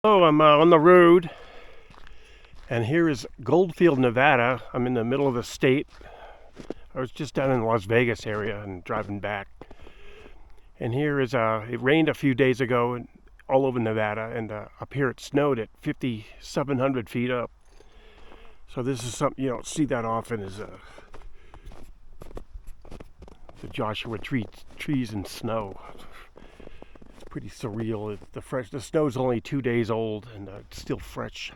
Oh, I'm on the road, and here is Goldfield, Nevada. I'm in the middle of the state. I was just down in the Las Vegas area and driving back. And here is it rained a few days ago all over Nevada, and up here it snowed at 5,700 feet up. So this is something you don't see that often, is the Joshua trees and snow. It's pretty surreal. The snow's only 2 days old, and it's still fresh.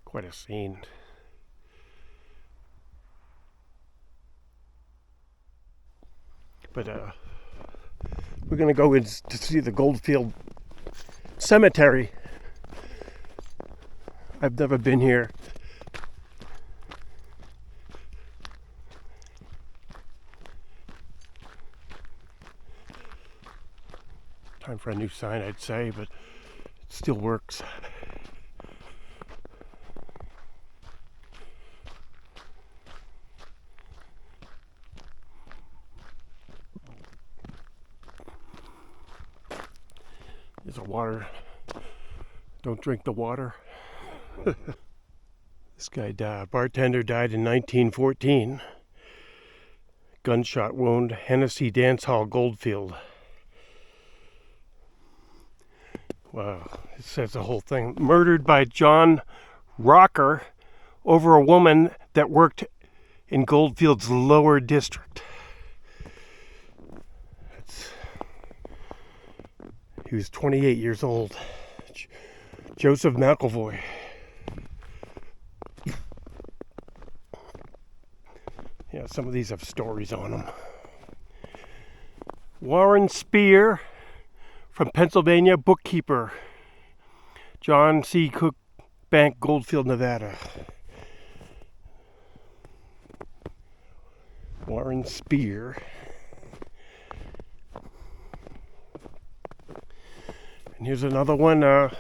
Quite a scene. But we're going to go in to see the Goldfield Cemetery. I've never been here. Time for a new sign, I'd say, but it still works. There's a water. Don't drink the water. This guy died. Bartender died in 1914. Gunshot wound. Hennessy Dance Hall, Goldfield. Wow, it says the whole thing. Murdered by John Rocker over a woman that worked in Goldfield's lower district. He was 28 years old. Joseph McElvoy. Yeah, some of these have stories on them. Warren Spear from Pennsylvania, bookkeeper. John C. Cook Bank, Goldfield, Nevada. Warren Spear. And here's another one.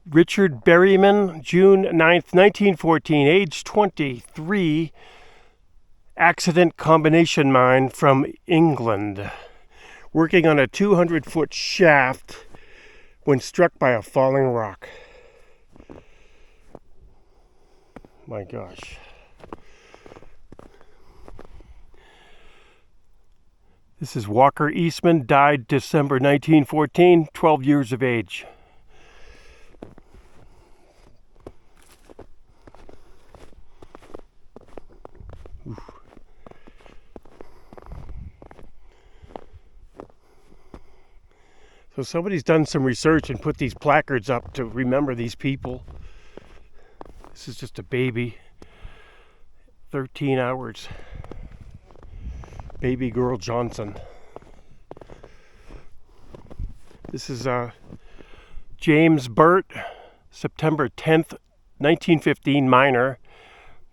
Richard Berryman, June 9th, 1914, age 23. Accident combination mine from England. Working on a 200-foot shaft when struck by a falling rock. My gosh. This is Walker Eastman, died December 1914, 12 years of age. Oof. So somebody's done some research and put these placards up to remember these people. This is just a baby. 13 hours. Baby girl Johnson. This is James Burt, September 10th, 1915, miner,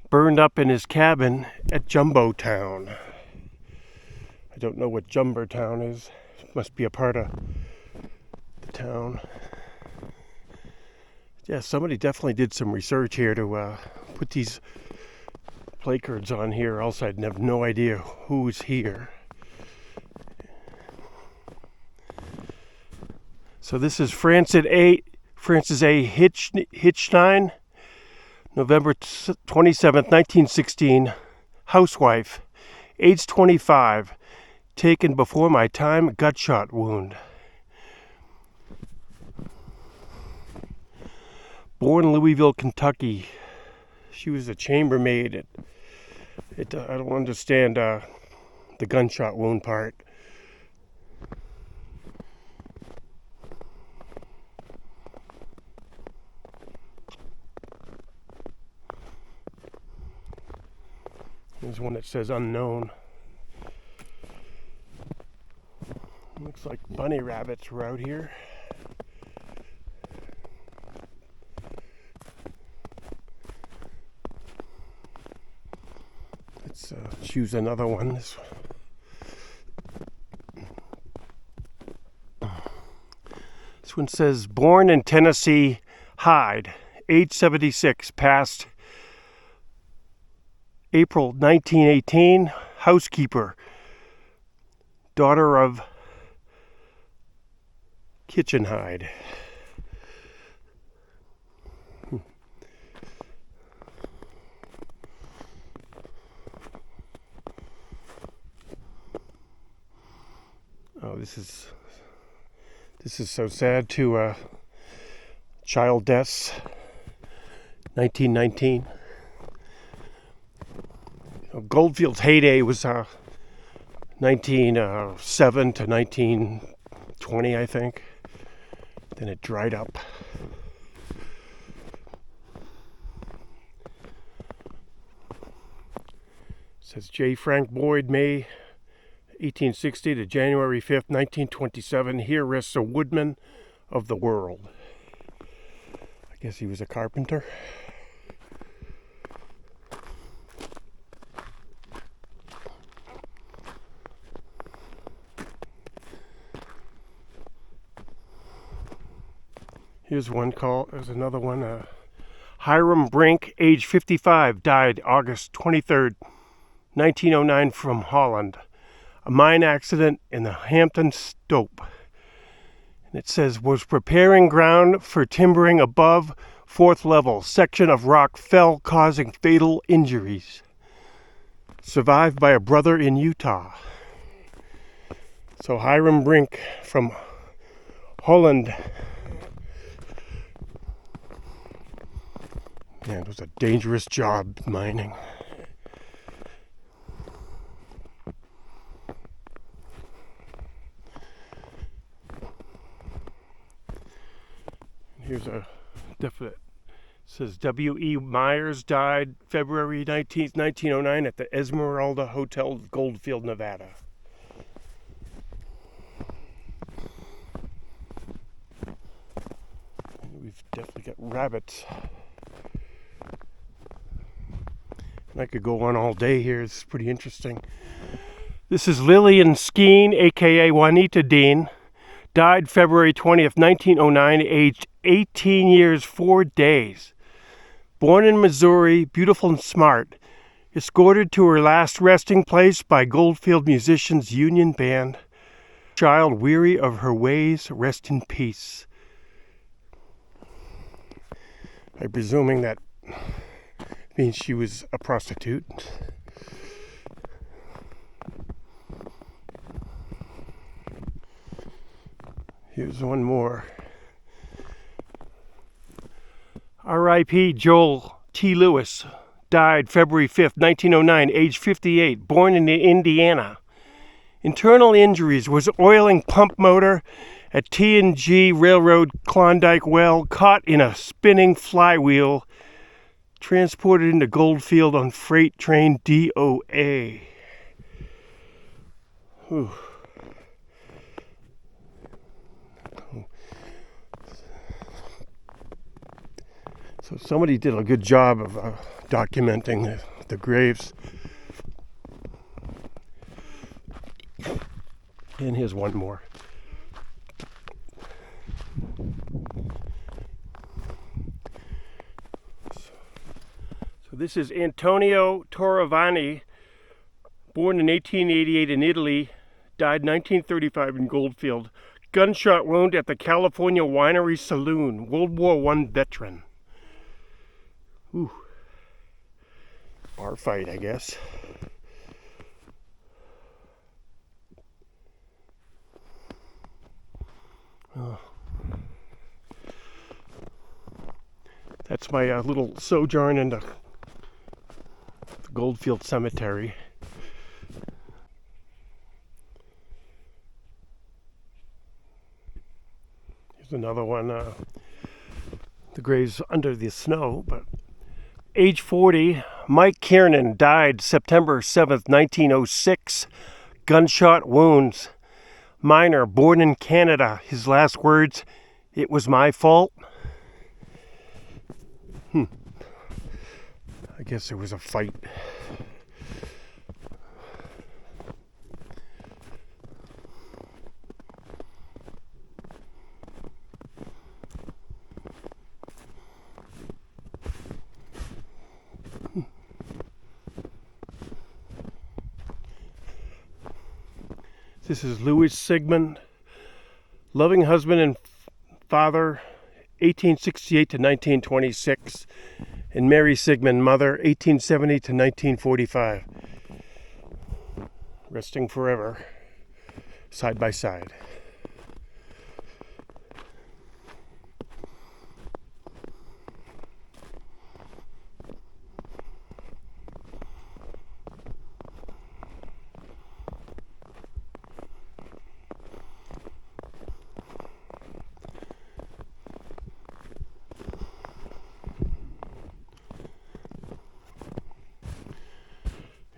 burned up in his cabin at Jumbo Town. I don't know what Jumbo Town is. It must be a part of the town. Yeah, somebody definitely did some research here to put these placards on here, else I'd have no idea who's here. So this is Frances A. Hitchstein, November 27th, 1916, housewife, age 25, taken before my time, gunshot wound. Born Louisville, Kentucky. She was a chambermaid. I don't understand the gunshot wound part. There's one that says unknown. Looks like bunny rabbits were out here. Let's choose another one. This one says, born in Tennessee, Hyde, age 76, passed April 1918, housekeeper, daughter of kitchen hide. Oh, this is so sad too. Child deaths, 1919. Goldfield's heyday was 1907 to 1920, I think. Then it dried up. It says J. Frank Boyd, May 1860 to January 5th, 1927. Here rests a woodman of the world. I guess he was a carpenter. Here's another one. Hiram Brink, age 55, died August 23rd, 1909 from Holland. A mine accident in the Hampton Stope. And it says, was preparing ground for timbering above 4th level. Section of rock fell, causing fatal injuries. Survived by a brother in Utah. So Hiram Brink from Holland. Man, it was a dangerous job, mining. Here's a definite. It says W.E. Myers died February 19th, 1909 at the Esmeralda Hotel, Goldfield, Nevada. And we've definitely got rabbits. And I could go on all day here. It's pretty interesting. This is Lillian Skeen, a.k.a. Juanita Dean. Died February 20th, 1909, aged 18 years, 4 days. Born in Missouri, beautiful and smart. Escorted to her last resting place by Goldfield Musicians Union Band. Child weary of her ways, rest in peace. I'm presuming that means she was a prostitute. Here's one more. R.I.P. Joel T. Lewis, died February 5th, 1909, age 58, born in Indiana. Internal injuries: was oiling pump motor at T&G Railroad Klondike Well, caught in a spinning flywheel, transported into Goldfield on freight train DOA. Whew. So somebody did a good job of documenting the graves. And here's one more. So this is Antonio Torovani, born in 1888 in Italy, died 1935 in Goldfield. Gunshot wound at the California Winery Saloon, World War I veteran. Ooh. Bar fight, I guess. Oh. That's my little sojourn in the Goldfield Cemetery. Here's another one. The graves under the snow, but age 40, Mike Kiernan died September 7th, 1906. Gunshot wounds. Miner, born in Canada. His last words, "It was my fault." I guess there was a fight. This is Louis Sigmund, Loving husband and father, 1868 to 1926, and Mary Sigmund, mother, 1870 to 1945. Resting forever, side by side.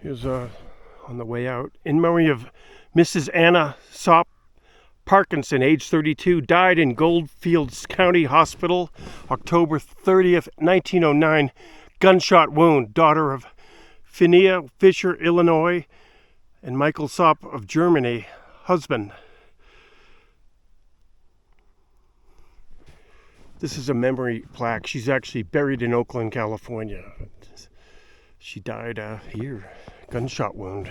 Here's on the way out, in memory of Mrs. Anna Sop Parkinson, age 32, died in Goldfields County Hospital, October 30th, 1909, gunshot wound, daughter of Phineas Fisher, Illinois, and Michael Sop of Germany, husband. This is a memory plaque. She's actually buried in Oakland, California. She died here, gunshot wound.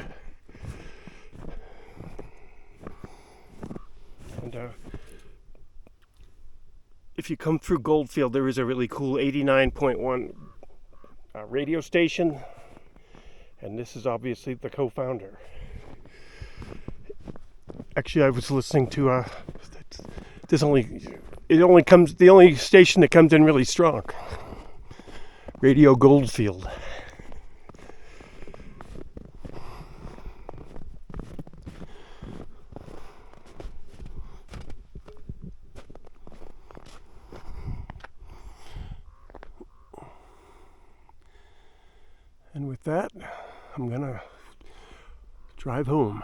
And if you come through Goldfield, there is a really cool 89.1 radio station, and this is obviously the co-founder. Actually, I was listening to the only station that comes in really strong. Radio Goldfield. And with that, I'm gonna drive home.